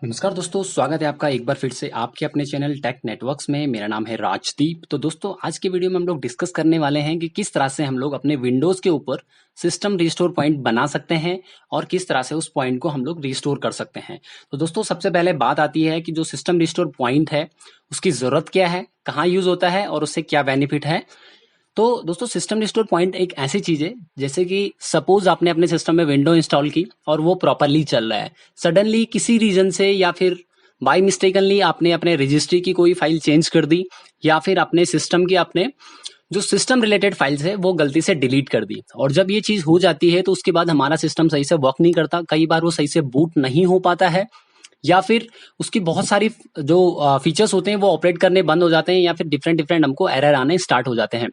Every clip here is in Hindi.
नमस्कार दोस्तों, स्वागत है आपका एक बार फिर से आपके अपने चैनल टेक नेटवर्क्स में। मेरा नाम है राजदीप। तो दोस्तों, आज के वीडियो में हम लोग डिस्कस करने वाले हैं कि किस तरह से हम लोग अपने विंडोज़ के ऊपर सिस्टम रिस्टोर पॉइंट बना सकते हैं और किस तरह से उस पॉइंट को हम लोग रिस्टोर कर सकते हैं। तो दोस्तों, सबसे पहले बात आती है कि जो सिस्टम रिस्टोर पॉइंट है, उसकी ज़रूरत क्या है, कहाँ यूज़ होता है और उससे क्या बेनिफिट है। तो दोस्तों, सिस्टम रिस्टोर पॉइंट एक ऐसी चीज है, जैसे कि सपोज आपने अपने सिस्टम में विंडो इंस्टॉल की और वो प्रॉपरली चल रहा है। सडनली किसी रीजन से या फिर बाय मिस्टेकनली आपने अपने रजिस्ट्री की कोई फाइल चेंज कर दी, या फिर अपने सिस्टम की आपने जो सिस्टम रिलेटेड फाइल्स है वो गलती से डिलीट कर दी। और जब ये चीज हो जाती है तो उसके बाद हमारा सिस्टम सही से वर्क नहीं करता, कई बार वो सही से बूट नहीं हो पाता है, या फिर उसकी बहुत सारी जो फीचर्स होते हैं वो ऑपरेट करने बंद हो जाते हैं, या फिर डिफरेंट डिफरेंट हमको एरर आने स्टार्ट हो जाते हैं।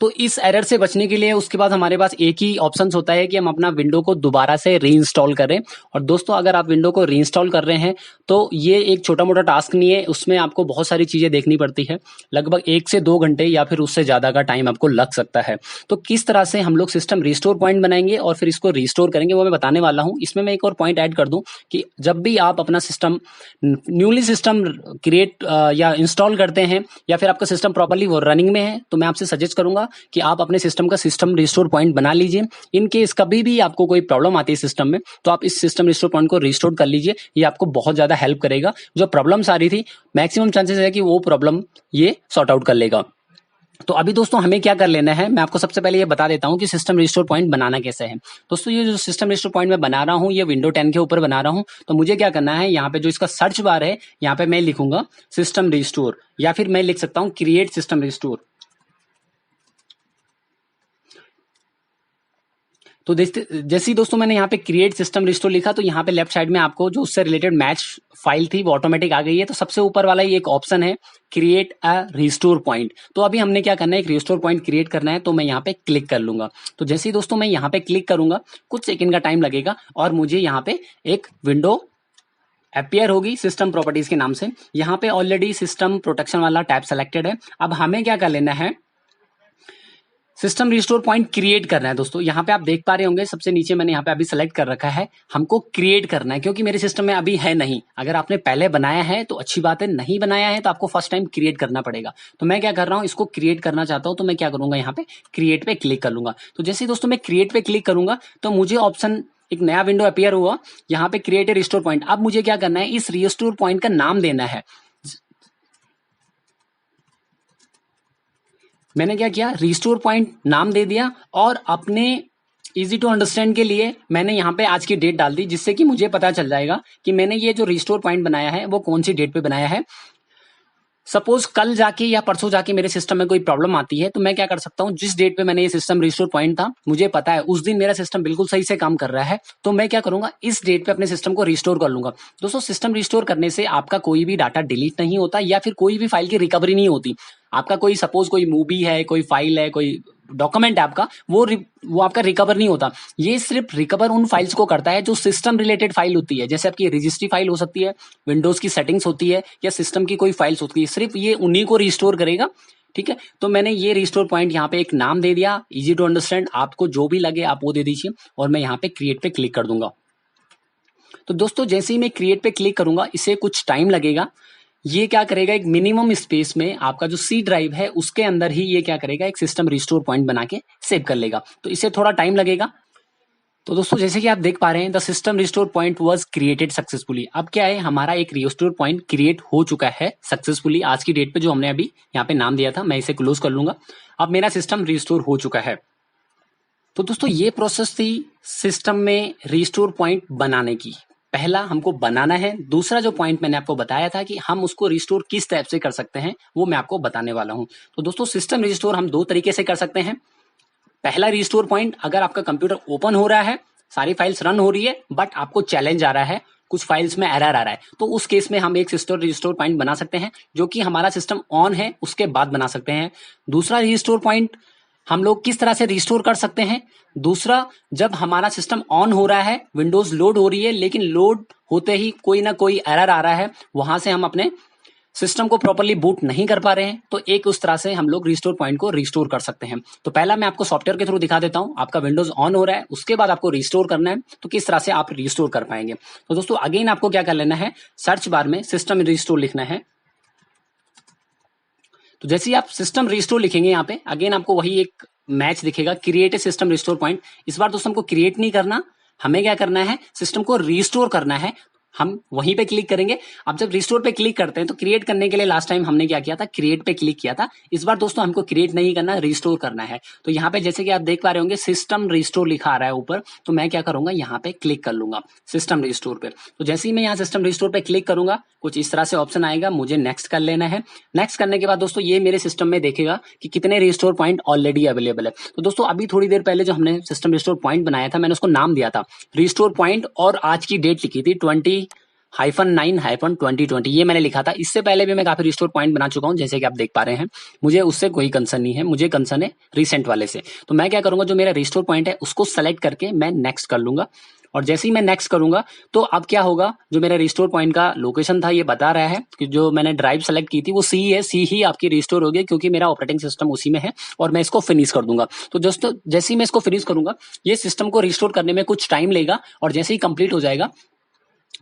तो इस एरर से बचने के लिए उसके बाद हमारे पास एक ही ऑप्शन होता है कि हम अपना विंडो को दोबारा से रीइंस्टॉल करें। और दोस्तों, अगर आप विंडो को रीइंस्टॉल कर रहे हैं तो ये एक छोटा मोटा टास्क नहीं है, उसमें आपको बहुत सारी चीजें देखनी पड़ती है। लगभग 1 से 2 घंटे या फिर उससे ज्यादा का टाइम आपको लग सकता है। तो किस तरह से हम लोग सिस्टम रिस्टोर पॉइंट बनाएंगे और फिर इसको रिस्टोर करेंगे वो मैं बताने वाला हूं। इसमें मैं एक और पॉइंट ऐड कर दूं कि जब भी आप अपना न्यूली सिस्टम क्रिएट या इंस्टॉल करते हैं, या फिर आपका सिस्टम प्रॉपरली वो रनिंग में है, तो मैं आपसे सजेस्ट करूंगा कि आप अपने सिस्टम का सिस्टम रिस्टोर पॉइंट बना लीजिए। इन केस कभी भी आपको कोई प्रॉब्लम आती है सिस्टम में, तो आप इस सिस्टम रिस्टोर पॉइंट को रिस्टोर कर लीजिए। ये आपको बहुत ज्यादा हेल्प करेगा। जो प्रॉब्लम्स आ रही थी, मैक्सिमम चांसेस है कि वो प्रॉब्लम ये सॉर्ट आउट कर लेगा। तो अभी दोस्तों, हमें क्या कर लेना है, मैं आपको सबसे पहले ये बता देता हूं कि सिस्टम रिस्टोर पॉइंट बनाना कैसे है। दोस्तों, ये जो सिस्टम रिस्टोर पॉइंट मैं बना रहा हूं, ये विंडो 10 के ऊपर बना रहा हूं। तो मुझे क्या करना है, यहाँ पे जो इसका सर्च बार है, यहाँ पे मैं लिखूंगा सिस्टम रिस्टोर, या फिर मैं लिख सकता हूँ क्रिएट सिस्टम रिस्टोर। तो जैसे ही दोस्तों मैंने यहाँ पे क्रिएट सिस्टम रिस्टोर लिखा, तो यहाँ पे लेफ्ट साइड में आपको जो उससे रिलेटेड मैच फाइल थी वो ऑटोमेटिक आ गई है। तो सबसे ऊपर वाला ही एक ऑप्शन है क्रिएट अ रिस्टोर पॉइंट। तो अभी हमने क्या करना है, एक रिस्टोर पॉइंट क्रिएट करना है। तो मैं यहाँ पे क्लिक कर लूंगा। तो जैसे ही दोस्तों मैं यहाँ पे क्लिक करूंगा, कुछ सेकंड का टाइम लगेगा और मुझे यहाँ पे एक विंडो अपियर होगी सिस्टम प्रॉपर्टीज के नाम से। यहाँ पे ऑलरेडी सिस्टम प्रोटेक्शन वाला टैब सेलेक्टेड है। अब हमें क्या कर लेना है, सिस्टम रिस्टोर पॉइंट क्रिएट करना है। दोस्तों, यहाँ पे आप देख पा रहे होंगे, सबसे नीचे मैंने यहाँ पे अभी सेलेक्ट कर रखा है, हमको क्रिएट करना है, क्योंकि मेरे सिस्टम में अभी है नहीं। अगर आपने पहले बनाया है तो अच्छी बात है, नहीं बनाया है तो आपको फर्स्ट टाइम क्रिएट करना पड़ेगा। तो मैं क्या कर रहा हूँ, इसको क्रिएट करना चाहता हूँ। तो मैं क्या करूंगा, यहाँ पे क्रिएट पे क्लिक कर लूंगा। तो जैसे ही दोस्तों मैं क्रिएट पे क्लिक करूंगा, तो मुझे ऑप्शन एक नया विंडो अपीयर हुआ, यहाँ पे क्रिएट ए रिस्टोर पॉइंट। अब मुझे क्या करना है, इस रिस्टोर पॉइंट का नाम देना है। मैंने क्या किया, रिस्टोर पॉइंट नाम दे दिया, और अपने इजी टू अंडरस्टैंड के लिए मैंने यहाँ पे आज की डेट डाल दी, जिससे कि मुझे पता चल जाएगा कि मैंने ये जो रिस्टोर पॉइंट बनाया है वो कौन सी डेट पे बनाया है। सपोज कल जाके या परसों जाके मेरे सिस्टम में कोई प्रॉब्लम आती है, तो मैं क्या कर सकता हूँ, जिस डेट पे मैंने ये सिस्टम रिस्टोर पॉइंट था, मुझे पता है उस दिन मेरा सिस्टम बिल्कुल सही से काम कर रहा है, तो मैं क्या करूंगा, इस डेट पे अपने सिस्टम को रिस्टोर कर लूंगा। दोस्तों, सिस्टम रिस्टोर करने से आपका कोई भी डाटा डिलीट नहीं होता, या फिर कोई भी फाइल की रिकवरी नहीं होती। आपका कोई सपोज कोई मूवी है, कोई फाइल है, कोई डॉक्यूमेंट है आपका, वो आपका रिकवर नहीं होता। ये सिर्फ रिकवर उन फाइल्स को करता है जो सिस्टम रिलेटेड फाइल होती है, जैसे आपकी रजिस्ट्री फाइल हो सकती है, विंडोज की सेटिंग्स होती है, या सिस्टम की कोई फाइल्स होती है, सिर्फ ये उन्हीं को रिस्टोर करेगा। ठीक है, तो मैंने ये रिस्टोर पॉइंट यहाँ पे एक नाम दे दिया, इजी टू अंडरस्टैंड, आपको जो भी लगे आप वो दे दीजिए, और मैं यहाँ पे क्रिएट पे क्लिक कर दूंगा। तो दोस्तों, जैसे ही मैं क्रिएट पे क्लिक करूंगा, इसे कुछ टाइम लगेगा। ये क्या करेगा, एक मिनिमम स्पेस में आपका जो सी ड्राइव है उसके अंदर ही ये क्या करेगा, एक सिस्टम रिस्टोर पॉइंट बना के सेव कर लेगा। तो इसे थोड़ा टाइम लगेगा। तो दोस्तों, जैसे कि आप देख पा रहे हैं, the system restore point was created successfully. अब क्या है, हमारा एक रिस्टोर पॉइंट क्रिएट हो चुका है सक्सेसफुली। आज की डेट पे जो हमने अभी यहाँ पे नाम दिया था, मैं इसे क्लोज कर लूंगा। अब मेरा सिस्टम रिस्टोर हो चुका है। तो दोस्तों, ये प्रोसेस थी सिस्टम में रिस्टोर पॉइंट बनाने की। पहला हमको बनाना है, दूसरा जो पॉइंट मैंने आपको बताया था कि हम उसको रिस्टोर किस टाइप से कर सकते हैं, वो मैं आपको बताने वाला हूं। तो दोस्तों, सिस्टम रिस्टोर हम दो तरीके से कर सकते हैं। पहला रिस्टोर पॉइंट, अगर आपका कंप्यूटर ओपन हो रहा है, सारी फाइल्स रन हो रही है, बट आपको चैलेंज आ रहा है, कुछ फाइल्स में एरर आ रहा है, तो उस केस में हम एक सिस्टम रिस्टोर पॉइंट बना सकते हैं, जो कि हमारा सिस्टम ऑन है उसके बाद बना सकते हैं। दूसरा रिस्टोर पॉइंट हम लोग किस तरह से रिस्टोर कर सकते हैं, दूसरा, जब हमारा सिस्टम ऑन हो रहा है, विंडोज लोड हो रही है, लेकिन लोड होते ही कोई ना कोई एरर आ रहा है, वहां से हम अपने सिस्टम को प्रॉपर्ली बूट नहीं कर पा रहे हैं, तो एक उस तरह से हम लोग रिस्टोर पॉइंट को रिस्टोर कर सकते हैं। तो पहला मैं आपको सॉफ्टवेयर के थ्रू दिखा देता हूं। आपका विंडोज ऑन हो रहा है, उसके बाद आपको रिस्टोर करना है, तो किस तरह से आप रिस्टोर कर पाएंगे। तो दोस्तों अगेन आपको क्या कर लेना है, सर्च बार में सिस्टम रिस्टोर लिखना है। तो जैसे ही आप सिस्टम रिस्टोर लिखेंगे यहाँ पे अगेन आपको वही एक मैच दिखेगा, create a system restore point. इस बार दोस्तों हमको क्रिएट नहीं करना, हमें क्या करना है, सिस्टम को रिस्टोर करना है। हम वहीं पे क्लिक करेंगे। अब जब रिस्टोर पे क्लिक करते हैं तो क्रिएट करने के लिए लास्ट टाइम हमने क्या किया था, क्रिएट पे क्लिक किया था। इस बार दोस्तों हमको क्रिएट नहीं करना, रिस्टोर करना है। तो यहाँ पे जैसे कि आप देख पा रहे होंगे सिस्टम रिस्टोर लिखा आ रहा है ऊपर, तो मैं क्या करूंगा, यहाँ पे क्लिक कर लूंगा सिस्टम रिस्टोर पे। तो जैसे ही मैं यहाँ सिस्टम रिस्टोर पे क्लिक करूंगा कुछ इस तरह से ऑप्शन आएगा, मुझे नेक्स्ट कर लेना है। नेक्स्ट करने के बाद दोस्तों ये मेरे सिस्टम में देखेगा कि कितने रिस्टोर पॉइंट ऑलरेडी अवेलेबल है। तो दोस्तों अभी थोड़ी देर पहले जो हमने सिस्टम रिस्टोर पॉइंट बनाया था, मैंने उसको नाम दिया था रिस्टोर पॉइंट और आज की डेट लिखी थी 20-9-2020, ये मैंने लिखा था। इससे पहले भी मैं काफी रिस्टोर पॉइंट बना चुका हूं, जैसे कि आप देख पा रहे हैं। मुझे उससे कोई कंसर्न नहीं है, मुझे कंसर्न है रिसेंट वाले से। तो मैं क्या करूंगा, जो मेरा रिस्टोर पॉइंट है उसको सेलेक्ट करके मैं नेक्स्ट कर लूंगा। और जैसे ही मैं नेक्स्ट करूंगा तो अब क्या होगा, जो मेरा रिस्टोर पॉइंट का लोकेशन था ये बता रहा है कि जो मैंने ड्राइव सेलेक्ट की थी वो सी है, सी ही आपकी रिस्टोर होगी क्योंकि मेरा ऑपरेटिंग सिस्टम उसी में है। और मैं इसको फिनिश कर दूंगा। तो दोस्तों जैसे ही मैं इसको फिनिश करूंगा, ये सिस्टम को रिस्टोर करने में कुछ टाइम लेगा, और जैसे ही कंप्लीट हो जाएगा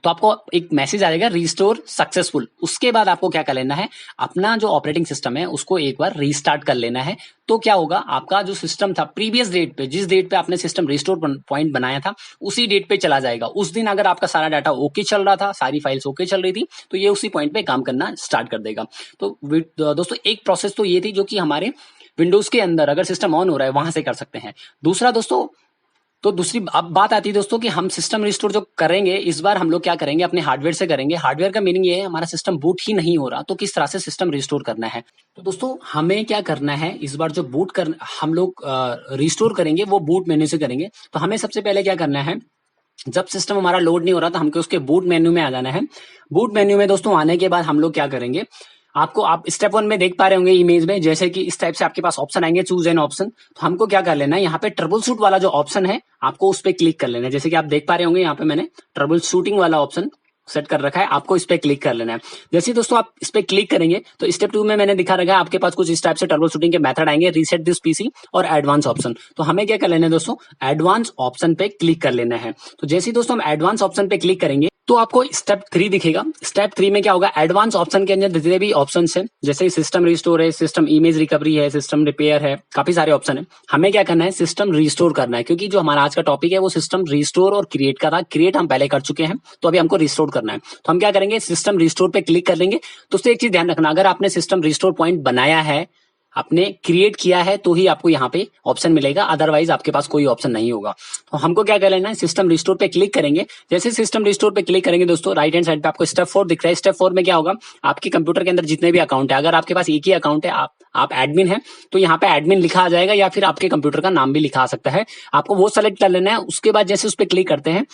तो आपको एक मैसेज आ जाएगा रिस्टोर सक्सेसफुल। उसके बाद आपको क्या कर लेना है, अपना जो ऑपरेटिंग सिस्टम है उसको एक बार रीस्टार्ट कर लेना है। तो क्या होगा, आपका जो सिस्टम था प्रीवियस डेट पे, जिस डेट पे आपने सिस्टम रिस्टोर पॉइंट बनाया था उसी डेट पे चला जाएगा। उस दिन अगर आपका सारा डाटा ओके चल रहा था, सारी फाइल्स ओके चल रही थी, तो ये उसी पॉइंट पे काम करना स्टार्ट कर देगा। तो दोस्तों एक प्रोसेस तो ये थी जो कि हमारे विंडोज के अंदर अगर सिस्टम ऑन हो रहा है वहां से कर सकते हैं। दूसरा दोस्तों, तो दूसरी अब बात आती है दोस्तों कि हम सिस्टम रिस्टोर जो करेंगे इस बार हम लोग क्या करेंगे, अपने हार्डवेयर से करेंगे। हार्डवेयर का मीनिंग ये है हमारा सिस्टम बूट ही नहीं हो रहा, तो किस तरह से सिस्टम रिस्टोर करना है। तो दोस्तों हमें क्या करना है, इस बार जो बूट कर हम लोग रिस्टोर करेंगे वो बूट मेन्यू से करेंगे। तो हमें सबसे पहले क्या करना है, जब सिस्टम हमारा लोड नहीं हो रहा तो हमको उसके बूट मेन्यू में आ जाना है। बूट मेन्यू में दोस्तों आने के बाद हम लोग क्या करेंगे, आपको आप स्टेप 1 में देख पा रहे होंगे इमेज में, जैसे कि इस टाइप से आपके पास ऑप्शन आएंगे, चूज एन ऑप्शन। तो हमको क्या कर लेना है, यहाँ पे ट्रबल शूट वाला जो ऑप्शन है आपको उस पर क्लिक कर लेना है। जैसे कि आप देख पा रहे होंगे यहाँ पे मैंने ट्रबल शूटिंग वाला ऑप्शन सेट कर रखा है, आपको इस पे क्लिक कर लेना है। जैसे दोस्तों आप इस पे क्लिक करेंगे तो स्टेप 2 में मैंने दिखा रखा है आपके पास कुछ इस टाइप से ट्रबल शूटिंग के मेथड आएंगे, रीसेट दिस पीसी और एडवांस ऑप्शन। तो हमें क्या कर लेना है दोस्तों, एडवांस ऑप्शन पे क्लिक कर लेना है। तो जैसे ही दोस्तों हम एडवांस ऑप्शन पे क्लिक करेंगे तो आपको स्टेप 3 दिखेगा। स्टेप 3 में क्या होगा, एडवांस ऑप्शन के अंदर जितने भी ऑप्शन है, जैसे सिस्टम रिस्टोर है, सिस्टम इमेज रिकवरी है, सिस्टम रिपेयर है, काफी सारे ऑप्शन है। हमें क्या करना है, सिस्टम रिस्टोर करना है, क्योंकि जो हमारा आज का टॉपिक है वो सिस्टम रिस्टोर और क्रिएट का था। क्रिएट हम पहले कर चुके हैं, तो अभी हमको रिस्टोर करना है। तो हम क्या करेंगे, सिस्टम रिस्टोर पे क्लिक कर लेंगे। दोस्तों एक चीज ध्यान रखना, अगर आपने सिस्टम रिस्टोर पॉइंट बनाया है, आपने क्रिएट किया है, तो ही आपको यहाँ पे ऑप्शन मिलेगा, अदरवाइज आपके पास कोई ऑप्शन नहीं होगा। तो हमको क्या कर लेना है, सिस्टम रिस्टोर पे क्लिक करेंगे। जैसे सिस्टम रिस्टोर पे क्लिक करेंगे दोस्तों, राइट हैंड साइड पे आपको स्टेप 4 दिख रहा है। स्टेप 4 में क्या होगा, आपके कंप्यूटर के अंदर जितने भी अकाउंट है, अगर आपके पास एक ही अकाउंट है, आप एडमिन है, तो यहाँ पे एडमिन लिखा आ जाएगा, या फिर आपके कंप्यूटर का नाम भी लिखा आ सकता है। आपको वो सेलेक्ट कर लेना है। उसके बाद जैसे उस पर क्लिक करते हैं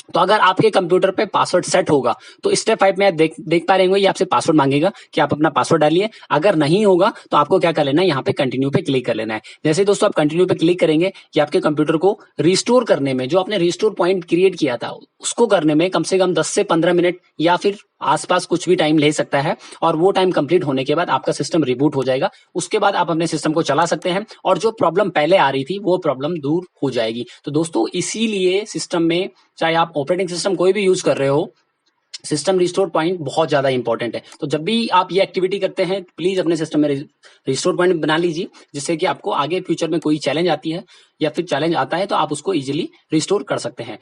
तो अगर आपके कंप्यूटर पे पासवर्ड सेट होगा तो स्टेप 5 में आप देख पा रहे होंगे, ये आपसे पासवर्ड मांगेगा कि आप अपना पासवर्ड डालिए। अगर नहीं होगा तो आपको क्या कर लेना है, यहाँ पे कंटिन्यू पे क्लिक कर लेना है। जैसे दोस्तों आप कंटिन्यू पे क्लिक करेंगे कि आपके कंप्यूटर को रिस्टोर करने में, जो आपने रिस्टोर पॉइंट क्रिएट किया था उसको करने में कम से कम 10 से 15 मिनट या फिर आसपास कुछ भी टाइम ले सकता है। और वो टाइम कंप्लीट होने के बाद आपका सिस्टम रिबूट हो जाएगा। उसके बाद आप अपने सिस्टम को चला सकते हैं और जो प्रॉब्लम पहले आ रही थी वो प्रॉब्लम दूर हो जाएगी। तो दोस्तों इसीलिए सिस्टम में, चाहे आप ऑपरेटिंग सिस्टम कोई भी यूज कर रहे हो, सिस्टम रिस्टोर पॉइंट बहुत ज्यादा इंपॉर्टेंट है। तो जब भी आप ये एक्टिविटी करते हैं प्लीज अपने सिस्टम में रिस्टोर पॉइंट बना लीजिए, जिससे कि आपको आगे फ्यूचर में कोई चैलेंज आती है या फिर चैलेंज आता है तो आप उसको इजीली रिस्टोर कर सकते हैं।